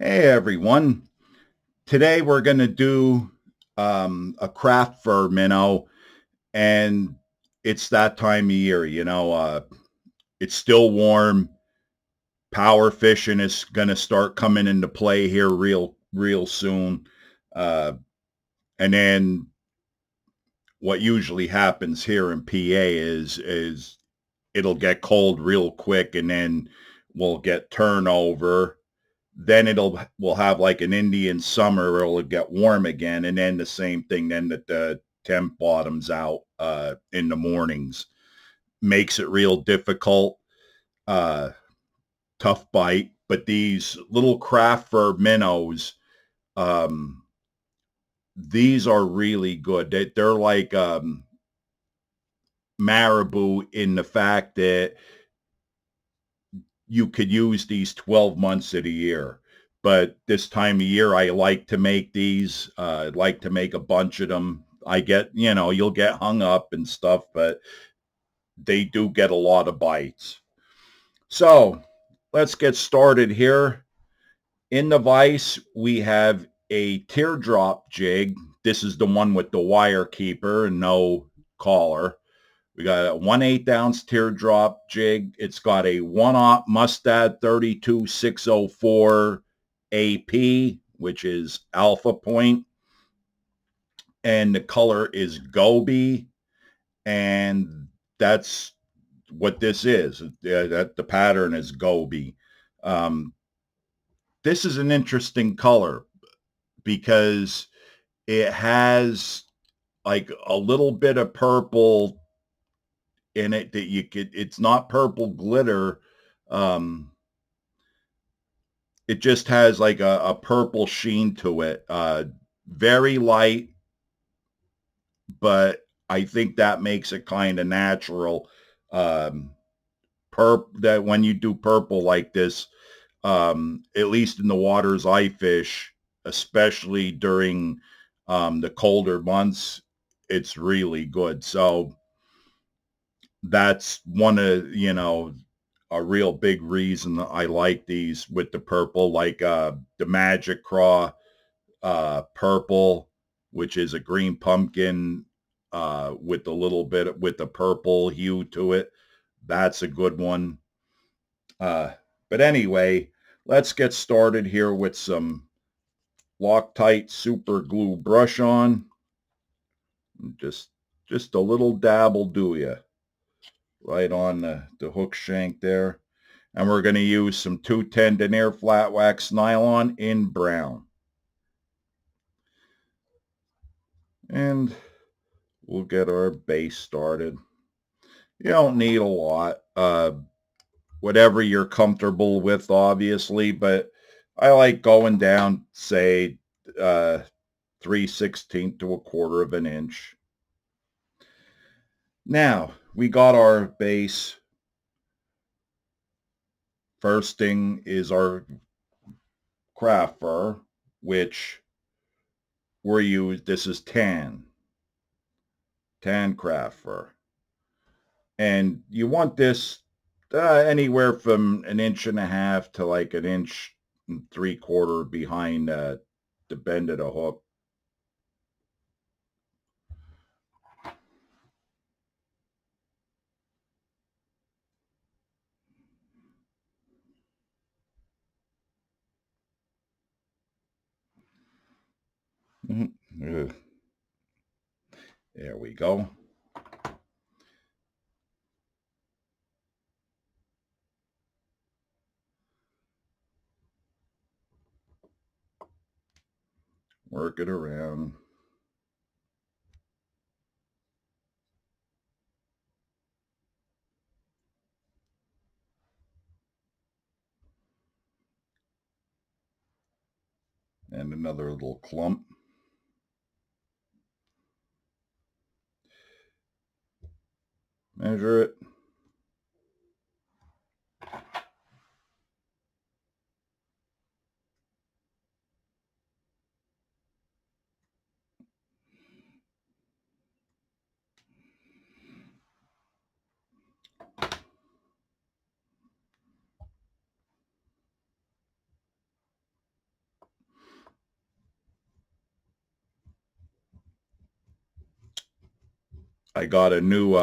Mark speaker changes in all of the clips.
Speaker 1: Hey everyone. Today we're going to do a craft fur minnow, and it's that time of year, it's still warm. Power fishing is going to start coming into play here real soon. Uh, and then what usually happens here in PA is it'll get cold real quick, and then we'll get turnover. Then we'll have like an Indian summer where it'll get warm again, and then the same thing. Then the temp bottoms out in the mornings, makes it real difficult. Uh, Tough bite, but these little craft fur minnows, um, these are really good. They're like marabou in the fact that you could use these 12 months of the year. But this time of year, I like to make these. I'd like to make a bunch of them. I get, you'll get hung up and stuff, but they do get a lot of bites. So let's get started here. In the vise, we have a teardrop jig. This is the one with the wire keeper and no collar. We got a 1/8 ounce teardrop jig. It's got a 1/0 Mustad 32604 AP, which is alpha point, and the color is Goby, and that's what this is. That the pattern is Goby. Um, this is an interesting color because it has like a little bit of purple in it that you could. It's not purple glitter. Um, it just has like a purple sheen to it. Very light, but I think that makes it kind of natural. Um, that when you do purple like this, at least in the waters I fish, especially during the colder months, it's really good. So that's one of, a real big reason I like these with the purple, like the Magic Craw purple, which is a green pumpkin with a little bit with the purple hue to it. That's a good one. Uh, but anyway, let's get started here with some Loctite super glue brush on. Just just a little dab will do you right on the hook shank there. And we're going to use some 210 denier flat wax nylon in brown. And we'll get our base started. You don't need a lot. Whatever you're comfortable with, obviously, but I like going down, say, 3/16 to 1/4 of an inch. Now, we got our base. First thing is our craft fur, which this is tan craft fur. And you want this anywhere from 1.5 inches to like 1.75 inches behind the bend of the hook. Mhm. There we go. Work it around. And another little clump. Measure it. I got a new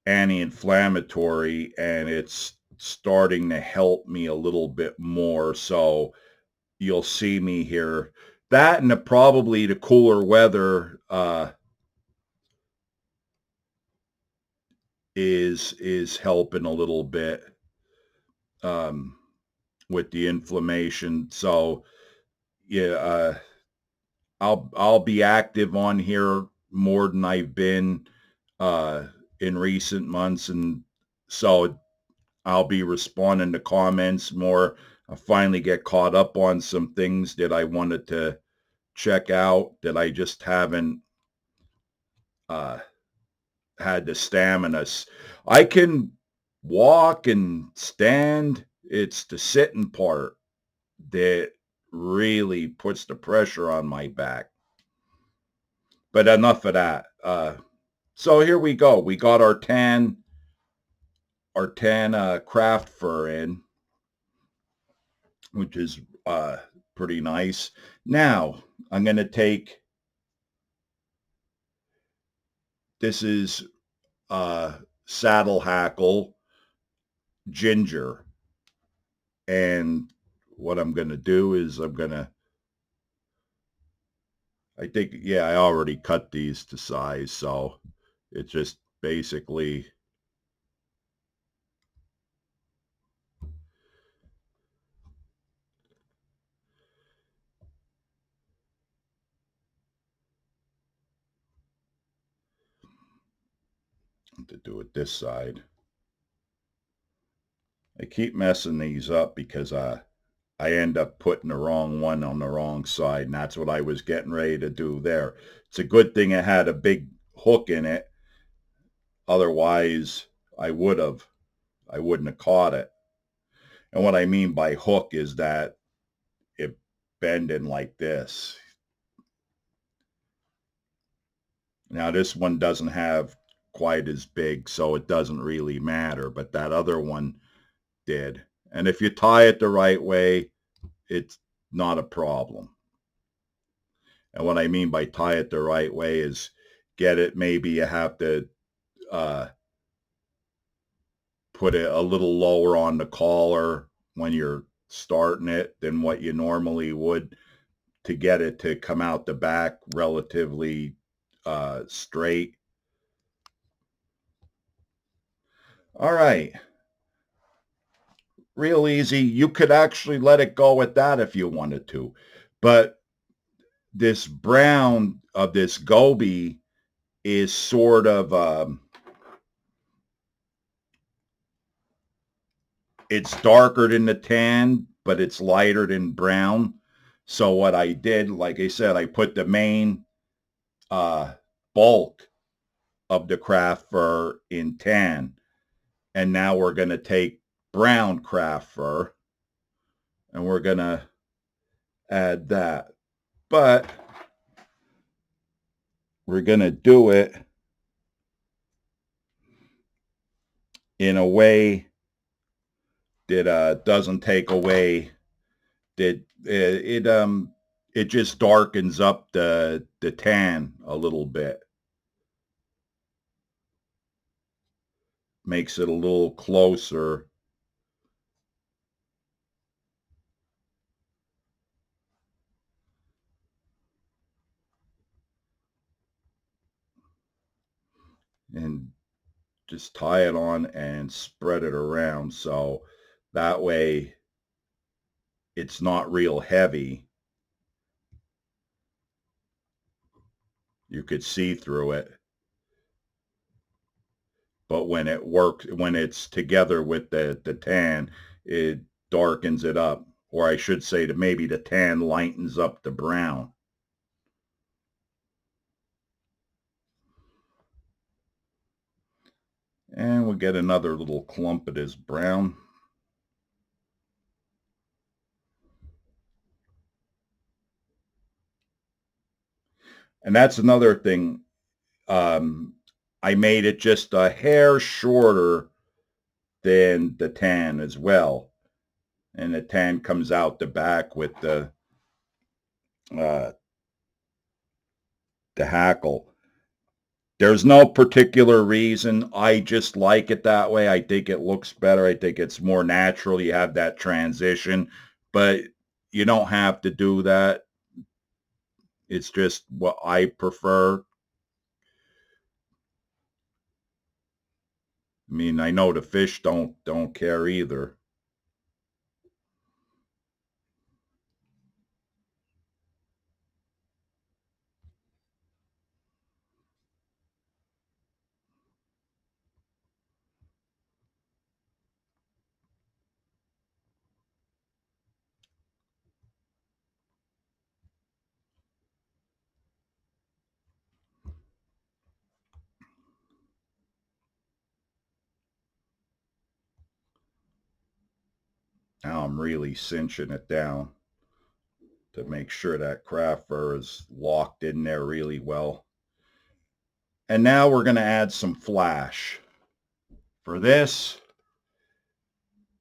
Speaker 1: anti-inflammatory, and it's starting to help me a little bit more. So you'll see me here. That and probably the cooler weather is helping a little bit um, with the inflammation. So yeah, I'll be active on here more than I've been uh, in recent months, and so I'll be responding to comments more. I finally get caught up on some things that I wanted to check out that I just haven't uh, had the stamina. I can walk and stand. It's the sitting part that really puts the pressure on my back. But enough of that. So here we go. We got our tan craft fur in, which is pretty nice. Now I'm going to take, this is saddle hackle ginger. And what I'm going to do is I think, yeah, I already cut these to size. So it's just basically, to do it this side. I keep messing these up because I end up putting the wrong one on the wrong side, and that's what I was getting ready to do there. It's a good thing it had a big hook in it. Otherwise, I wouldn't have caught it. And what I mean by hook is that it bending like this. Now this one doesn't have quite as big, so it doesn't really matter, but that other one did. And if you tie it the right way, it's not a problem. And what I mean by tie it the right way is get it, maybe you have to uh, put it a little lower on the collar when you're starting it than what you normally would to get it to come out the back relatively straight. All right. Real easy. You could actually let it go at that if you wanted to. But this brown of this Goby is sort of it's darker than the tan, but it's lighter than brown. So what I did, like I said, I put the main uh, bulk of the craft fur in tan, and now we're going to take brown craft fur, and we're going to add that. But we're going to do it in a way that doesn't take away that it just darkens up the tan a little bit, makes it a little closer. And just tie it on and spread it around, so that way it's not real heavy. You could see through it, but when it's together with the tan, it darkens it up, or I should say that maybe the tan lightens up the brown. And we'll get another little clump of this brown. And that's another thing. Um, I made it just a hair shorter than the tan as well. And the tan comes out the back with uh, the hackle. There's no particular reason. I just like it that way. I think it looks better. I think it's more natural. You have that transition, but you don't have to do that. It's just what I prefer. I mean, I know the fish don't care either. Now I'm really cinching it down to make sure that craft fur is locked in there really well. And now we're going to add some flash. For this,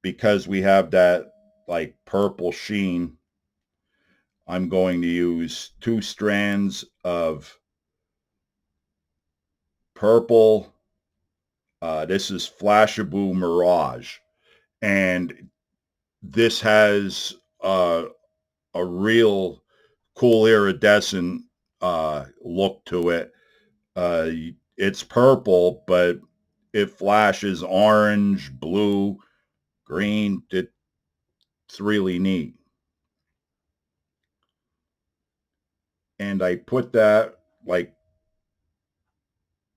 Speaker 1: because we have that like purple sheen, I'm going to use 2 strands of purple. This is Flashaboo Mirage. And this has a real cool iridescent look to it. Uh, it's purple, but it flashes orange, blue, green. It's really neat. And I put that like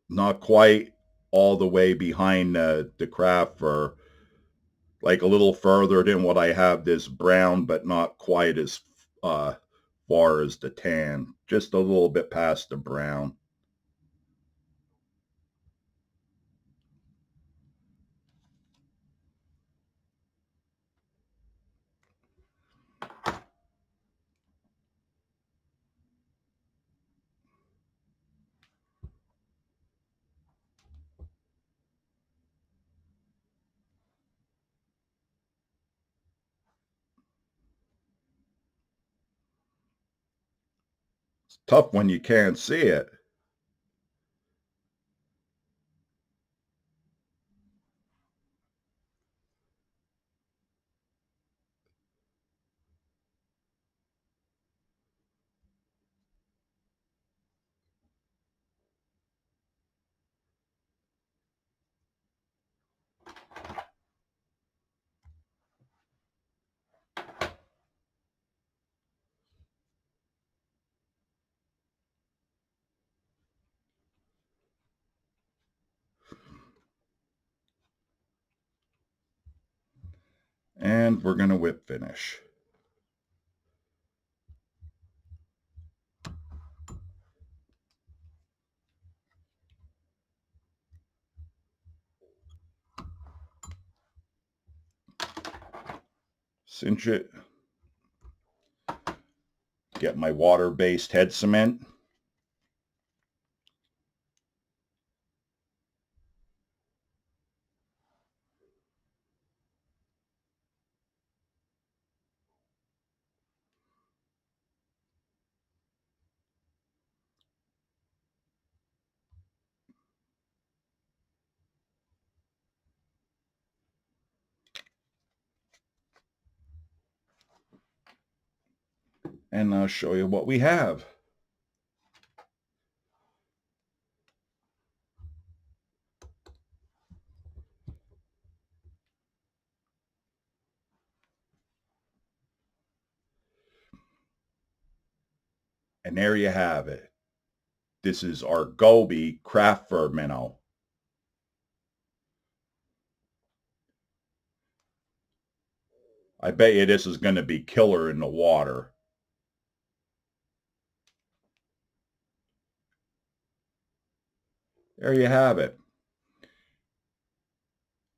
Speaker 1: not quite all the way behind the craft fur, like a little further than what I have this brown, but not quite as uh, far as the tan, just a little bit past the brown. It's tough when you can't see it. And we're going to whip finish. Cinch it. Get my water-based head cement. And I'll show you what we have. And there you have it. This is our Goby craft fur minnow. I bet you this is going to be killer in the water. There you have it.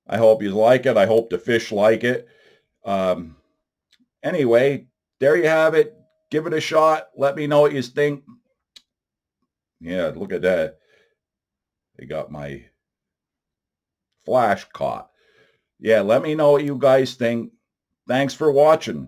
Speaker 1: I hope you like it. I hope the fish like it. Um, anyway, there you have it. Give it a shot. Let me know what you think. Yeah, look at that. They got my flash caught. Yeah, let me know what you guys think. Thanks for watching.